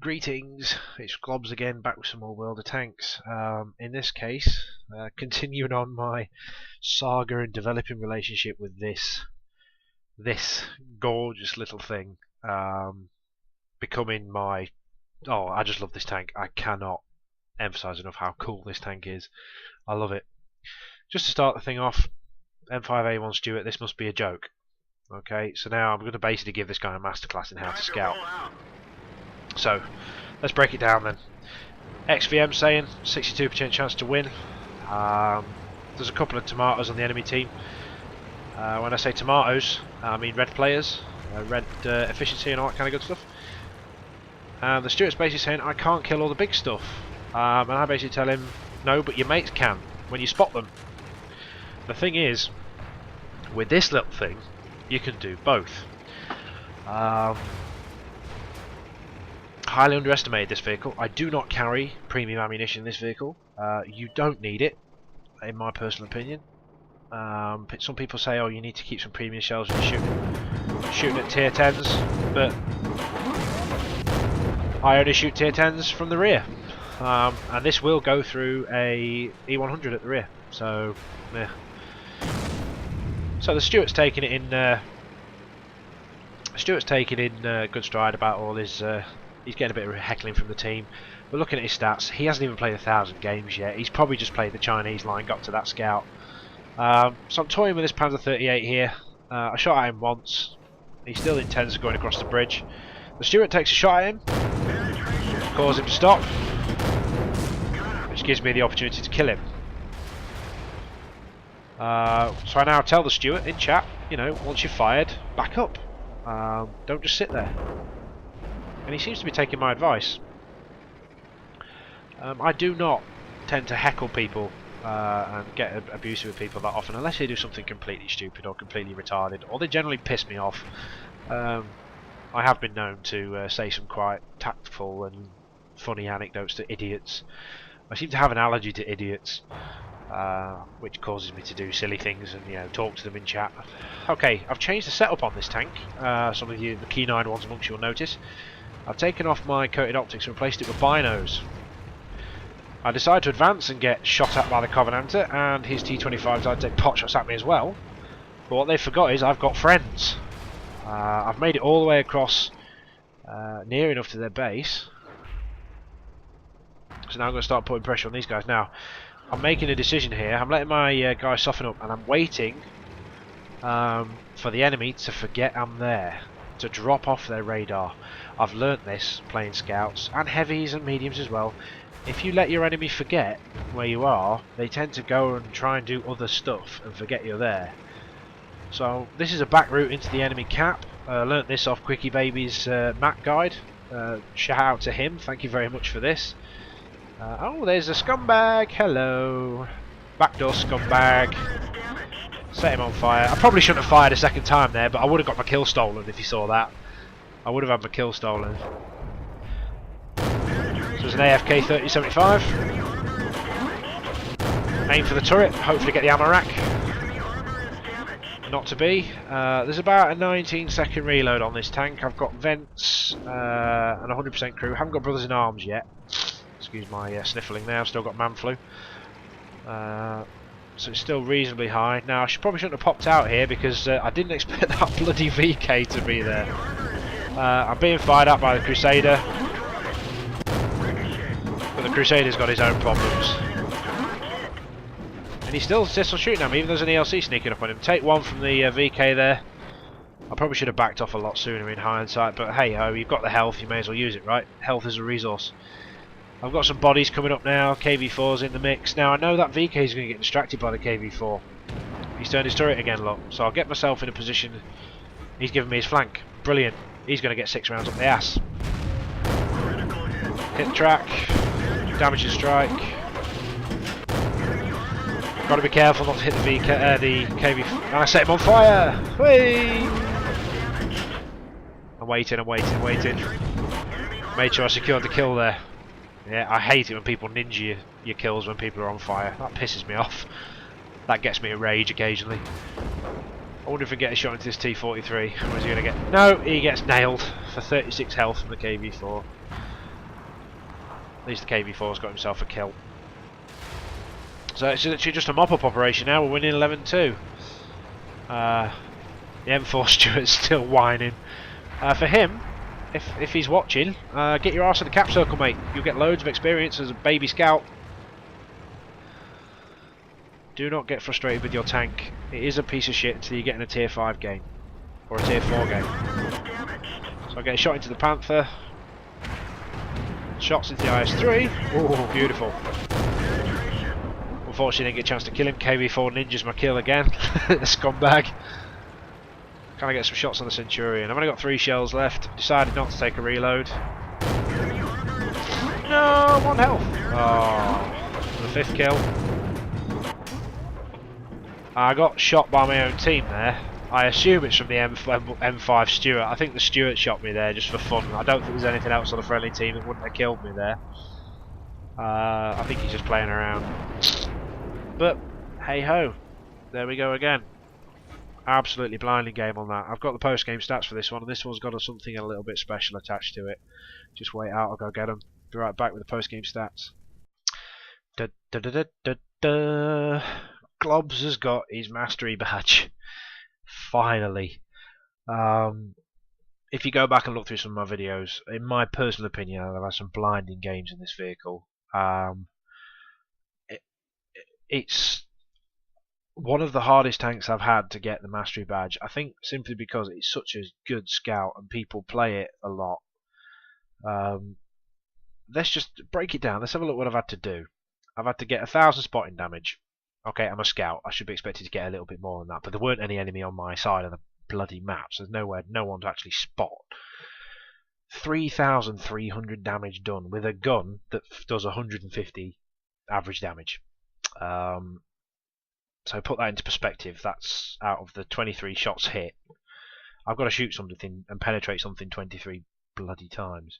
Greetings, it's Globbs again, back with some more World of Tanks. In this case, continuing on my saga and developing relationship with this gorgeous little thing, becoming my... Oh, I just love this tank. I cannot emphasize enough how cool this tank is. I love it. Just to start the thing off, M5A1 Stuart, this must be a joke. Okay, so now I'm going to basically give this guy a masterclass in how to scout. So, let's break it down then. XVM saying 62% chance to win. There's a couple of tomatoes on the enemy team. When I say tomatoes, I mean red players, red efficiency and all that kind of good stuff. The Stuart's basically saying I can't kill all the big stuff. And I basically tell him, no, but your mates can, when you spot them. The thing is, with this little thing, you can do both. Highly underestimated this vehicle. I do not carry premium ammunition in this vehicle. You don't need it, in my personal opinion. Some people say, oh, you need to keep some premium shells when you're shooting at tier 10s, but I only shoot tier 10s from the rear. And this will go through a E100 at the rear. So, yeah. So the Stuart's taking it in. Good stride about all his. He's getting a bit of heckling from the team. But looking at his stats, he hasn't even played 1,000 games yet. He's probably just played the Chinese line, got to that scout. So I'm toying with this Panzer 38 here. I shot at him once. He still intends going across the bridge. The Stuart takes a shot at him, cause him to stop, which gives me the opportunity to kill him. So I now tell the Stuart in chat, you know, once you're fired, back up. Don't just sit there. And he seems to be taking my advice. I do not tend to heckle people and get abusive with people that often, unless they do something completely stupid or completely retarded, or they generally piss me off. I have been known to say some quite tactful and funny anecdotes to idiots. I seem to have an allergy to idiots, which causes me to do silly things and, you know, talk to them in chat. Okay, I've changed the setup on this tank. Some of you, the keen eyed ones amongst you, will notice. I've taken off my coated optics and replaced it with binos. I decided to advance and get shot at by the Covenanter, and his T71 decided to take pot shots at me as well. But what they forgot is I've got friends. I've made it all the way across near enough to their base. So now I'm going to start putting pressure on these guys. Now, I'm making a decision here. I'm letting my guys soften up, and I'm waiting for the enemy to forget I'm there, to drop off their radar. I've learnt this playing scouts, and heavies and mediums as well. If you let your enemy forget where you are, they tend to go and try and do other stuff and forget you're there. So this is a back route into the enemy cap. Learnt this off Quickie Baby's map guide. Shout out to him, thank you very much for this. Oh, there's a scumbag, hello. Backdoor scumbag. Set him on fire. I probably shouldn't have fired a second time there, but I would have got my kill stolen if you saw that. I would have had my kill stolen. So there's an AFK 3075. Aim for the turret, hopefully get the ammo rack. Not to be. There's about a 19-second reload on this tank. I've got vents and 100% crew. Haven't got brothers in arms yet. Excuse my sniffling there, I've still got man flu. So it's still reasonably high. Now I probably shouldn't have popped out here because I didn't expect that bloody VK to be there. I'm being fired up by the Crusader, but the Crusader's got his own problems. And he still insists on shooting at me, even though there's an ELC sneaking up on him. Take one from the VK there. I probably should have backed off a lot sooner in hindsight, but hey ho, you've got the health, you may as well use it, right? Health is a resource. I've got some bodies coming up now, KV4's in the mix. Now I know that VK is going to get distracted by the KV4. He's turned his turret again, look. So I'll get myself in a position. He's giving me his flank. Brilliant. He's going to get 6 rounds up the ass. Hit the track. Damage the strike. Got to be careful not to hit the KV. And I set him on fire. Whee! I'm waiting. Made sure I secured the kill there. Yeah, I hate it when people ninja your kills when people are on fire. That pisses me off. That gets me a rage occasionally. I wonder if I get a shot into this T43. What is he going to get? No, he gets nailed for 36 health from the KV4. least the KV4's got himself a kill. So it's literally just a mop-up operation now. We're winning 11-2. The M4 Stuart's still whining. For him, if he's watching, get your arse in the cap circle, mate. You'll get loads of experience as a baby scout. Do not get frustrated with your tank. It is a piece of shit until you get in a tier 5 game. Or a tier 4 game. So I get a shot into the Panther. Shots into the IS-3. Oh, beautiful. Unfortunately, didn't get a chance to kill him. KV4 ninjas my kill again. The scumbag. Can I get some shots on the Centurion? I've only got 3 shells left. Decided not to take a reload. No, 1 health. Oh, the 5th kill. I got shot by my own team there. I assume it's from the M5 Stuart. I think the Stuart shot me there just for fun. I don't think there's anything else on the friendly team that wouldn't have killed me there. I think he's just playing around. But, hey ho. There we go again. Absolutely blinding game on that. I've got the post-game stats for this one, and this one's got something a little bit special attached to it. Just wait out, I'll go get them. Be right back with the post-game stats. Da da da da da da. Globbs has got his mastery badge. Finally. If you go back and look through some of my videos, in my personal opinion, I've had some blinding games in this vehicle. It's one of the hardest tanks I've had to get the mastery badge. I think simply because it's such a good scout and people play it a lot. Let's just break it down. Let's have a look what I've had to do. I've had to get 1,000 spotting damage. Okay, I'm a scout. I should be expected to get a little bit more than that, but there weren't any enemy on my side of the bloody map, so there's nowhere, no one to actually spot. 3,300 damage done with a gun that does 150 average damage. So put that into perspective. That's out of the 23 shots hit. I've got to shoot something and penetrate something 23 bloody times.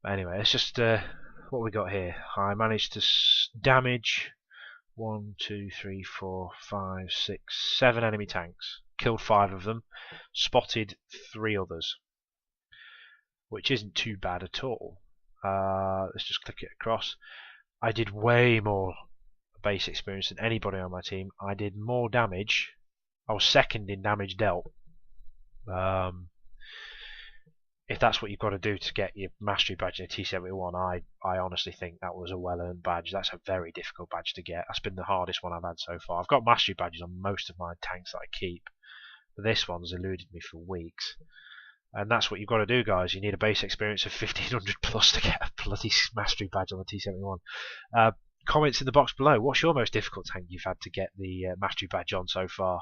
But anyway, it's just what we got here. I managed to damage 1, 2, 3, 4, 5, 6, 7 enemy tanks. Killed 5 of them. Spotted 3 others. Which isn't too bad at all. Let's just click it across. I did way more base experience than anybody on my team. I did more damage. I was second in damage dealt. If that's what you've got to do to get your mastery badge in a T71, I honestly think that was a well-earned badge. That's a very difficult badge to get. That's been the hardest one I've had so far. I've got mastery badges on most of my tanks that I keep, but this one's eluded me for weeks. And that's what you've got to do, guys. You need a base experience of 1500 plus to get a bloody mastery badge on the T71. Comments in the box below. What's your most difficult tank you've had to get the mastery badge on so far?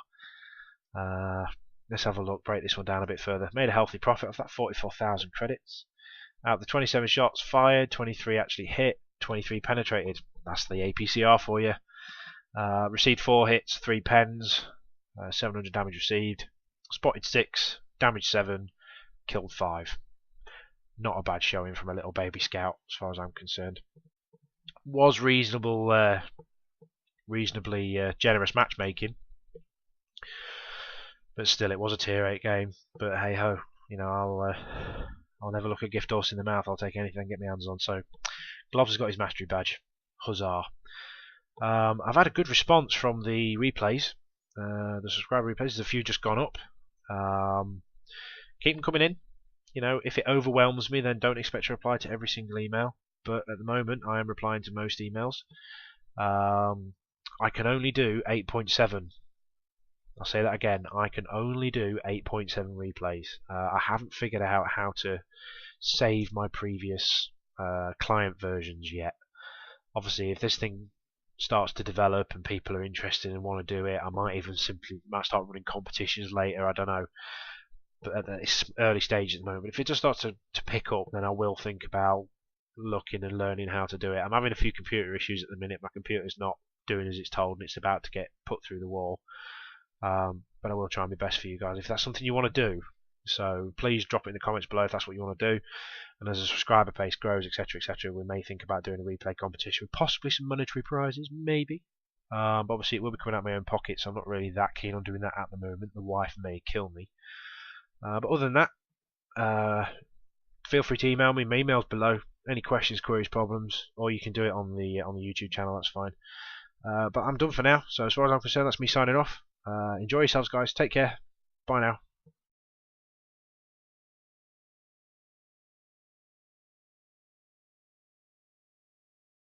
Let's have a look, break this one down a bit further. Made a healthy profit of that 44,000 credits. Out of the 27 shots fired, 23 actually hit, 23 penetrated. That's the APCR for you. Received 4 hits, 3 pens, 700 damage received. Spotted 6, damaged 7, killed 5. Not a bad showing from a little baby scout, as far as I'm concerned. Was reasonably generous matchmaking. But still, it was a tier 8 game. But hey ho, you know, I'll never look a gift horse in the mouth. I'll take anything I can get my hands on. So, Globbs has got his mastery badge. Huzzah! I've had a good response from the replays, the subscriber replays. There's a few just gone up. Keep them coming in. You know, if it overwhelms me, then don't expect to reply to every single email. But at the moment, I am replying to most emails. I can only do 8.7. I'll say that again, I can only do 8.7 replays. I haven't figured out how to save my previous client versions yet. Obviously, if this thing starts to develop and people are interested and want to do it, I might start running competitions later, I don't know. But at this early stage at the moment, if it just starts to pick up, then I will think about looking and learning how to do it. I'm having a few computer issues at the minute. My computer's not doing as it's told and it's about to get put through the wall. But I will try my best for you guys if that's something you want to do. So please drop it in the comments below if that's what you want to do. And as the subscriber base grows, etc., etc., we may think about doing a replay competition with possibly some monetary prizes, maybe. But obviously it will be coming out of my own pocket, so I'm not really that keen on doing that at the moment. The wife may kill me. But other than that, feel free to email me. My email's below. any questions, queries, problems, or you can do it on the YouTube channel. That's fine. But I'm done for now. So as far as I'm concerned, that's me signing off. Enjoy yourselves, guys. Take care. Bye now.